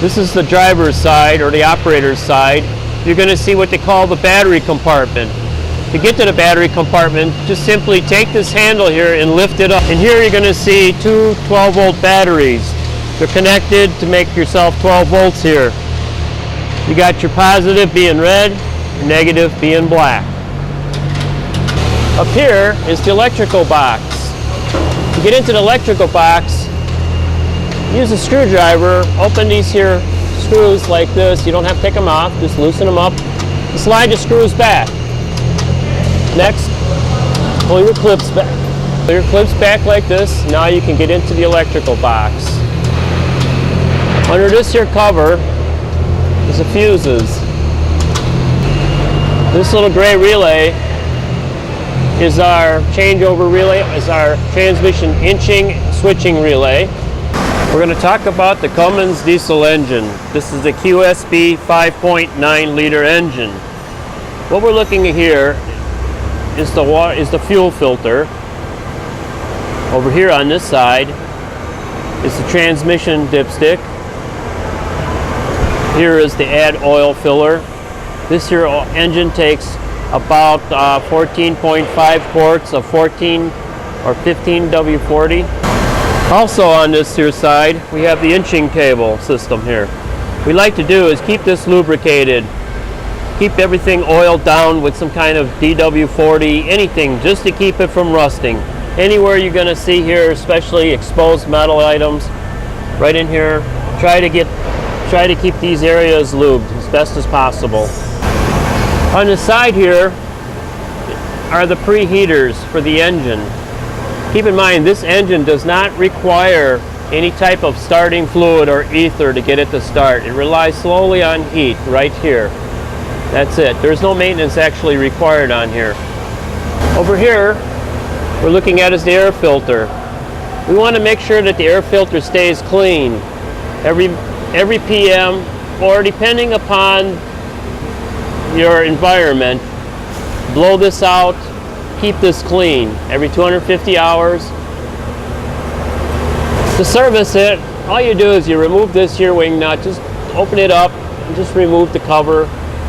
This is the driver's side or the operator's side. You're going to see what they call the battery compartment. To get to the battery compartment, just simply take this handle here and lift it up. And here you're going to see two 12-volt batteries. They're connected to make yourself 12 volts here. You got your positive being red, your negative being black. Up here is the electrical box. To get into the electrical box, use a screwdriver, open these here screws like this. You don't have to take them off, just loosen them up. And slide the screws back. Next, pull your clips back. Pull your clips back like this. Now you can get into the electrical box. Under this here cover is the fuses. This little gray relay is our changeover relay, is our transmission inching switching relay. We're going to talk about the Cummins diesel engine. This is the QSB 5.9 liter engine. What we're looking at here is the fuel filter. Over here on this side is the transmission dipstick. Here is the add oil filler. This here engine takes about 14.5 quarts of 14 or 15 W40. Also on this here side, we have the inching cable system here. What we like to do is keep this lubricated, keep everything oiled down with some kind of DW40, anything, just to keep it from rusting. Anywhere you're going to see here, especially exposed metal items, right in here, try to keep these areas lubed as best as possible. On the side here are the preheaters for the engine. Keep in mind, this engine does not require any type of starting fluid or ether to get it to start. It relies solely on heat right here. That's it. There's no maintenance actually required on here. Over here, we're looking at is the air filter. We want to make sure that the air filter stays clean. Every PM, or depending upon your environment, blow this out, keep this clean every 250 hours. To service it, all you do is you remove this here wing nut, just open it up and just remove the cover,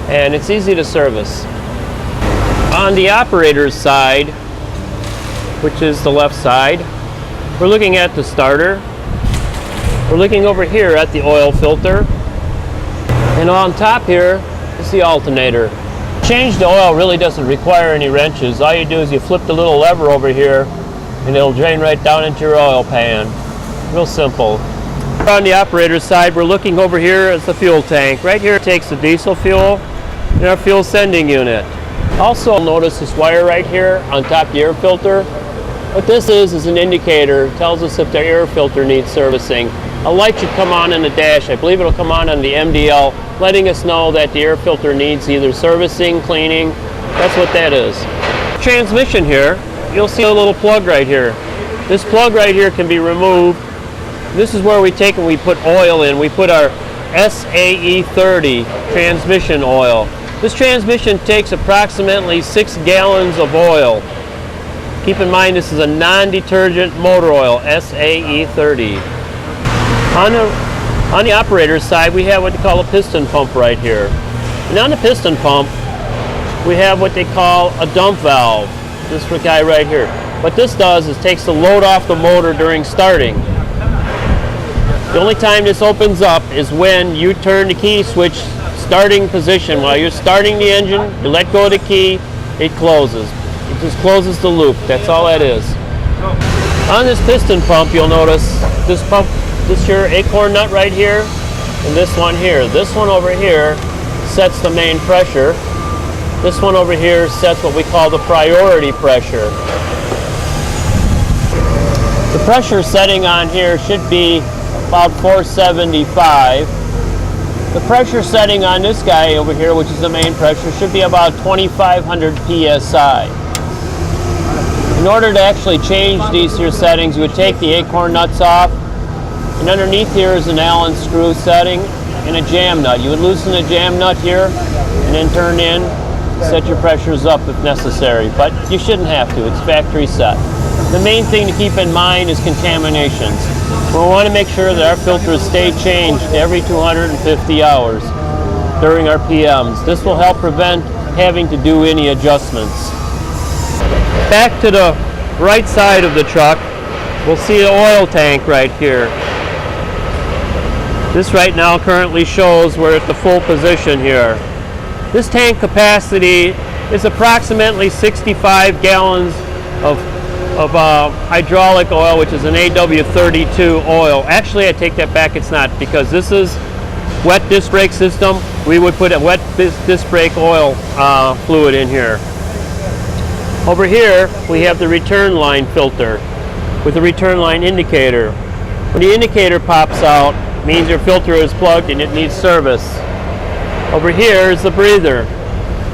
and it's easy to service. On the operator's side, which is the left side, we're looking at the starter. We're looking over here at the oil filter, and on top here is the alternator. Change the oil really doesn't require any wrenches. All you do is you flip the little lever over here and it'll drain right down into your oil pan. Real simple. On the operator's side, we're looking over here at the fuel tank. Right here it takes the diesel fuel and our fuel sending unit. Also notice this wire right here on top of the air filter. What this is an indicator. It tells us if the air filter needs servicing. A light should come on in the dash. I believe it'll come on the MDL, letting us know that the air filter needs either servicing, cleaning. That's what that is. Transmission here, you'll see a little plug right here. This plug right here can be removed. This is where we take and we put oil in. We put our SAE 30 transmission oil. This transmission takes approximately 6 gallons of oil. Keep in mind this is a non-detergent motor oil, SAE 30. On the operator's side, we have what they call a piston pump right here. And on the piston pump, we have what they call a dump valve. This guy right here. What this does is takes the load off the motor during starting. The only time this opens up is when you turn the key switch starting position. While you're starting the engine, you let go of the key, it closes. It just closes the loop. That's all that is. On this piston pump, you'll notice this here acorn nut right here, and this one here. This one over here sets the main pressure. This one over here sets what we call the priority pressure. The pressure setting on here should be about 475. The pressure setting on this guy over here, which is the main pressure, should be about 2,500 psi. In order to actually change these here settings, you would take the acorn nuts off, and underneath here is an Allen screw setting and a jam nut. You would loosen the jam nut here and then turn in, set your pressures up if necessary, but you shouldn't have to. It's factory set. The main thing to keep in mind is contaminations. We'll want to make sure that our filters stay changed every 250 hours during our PMs. This will help prevent having to do any adjustments. Back to the right side of the truck, we'll see the oil tank right here. This right now currently shows we're at the full position here. This tank capacity is approximately 65 gallons of hydraulic oil, which is an AW32 oil. Actually, I take that back, it's not, because this is wet disc brake system. We would put a wet disc brake oil fluid in here. Over here, we have the return line filter with the return line indicator. When the indicator pops out, it means your filter is plugged and it needs service. Over here is the breather.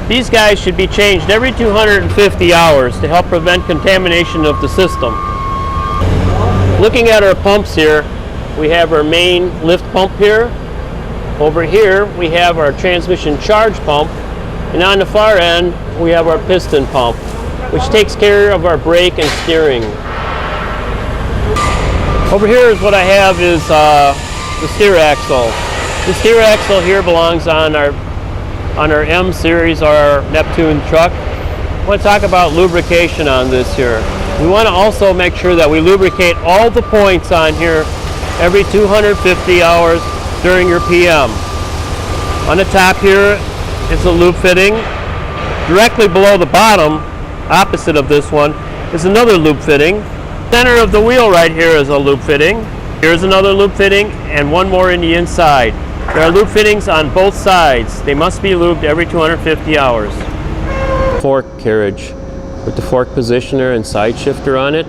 These guys should be changed every 250 hours to help prevent contamination of the system. Looking at our pumps here, we have our main lift pump here. Over here, we have our transmission charge pump. And on the far end, we have our piston pump, which takes care of our brake and steering. Over here is what I have is the steer axle. The steer axle here belongs on our M series, our Neptune truck. I want to talk about lubrication on this here. We want to also make sure that we lubricate all the points on here every 250 hours during your PM. On the top here is the lube fitting. Directly below the bottom, opposite of this one, is another lube fitting. Center of the wheel right here is a lube fitting. Here's another lube fitting and one more in the inside. There are lube fittings on both sides. They must be lubed every 250 hours. Fork carriage with the fork positioner and side shifter on it.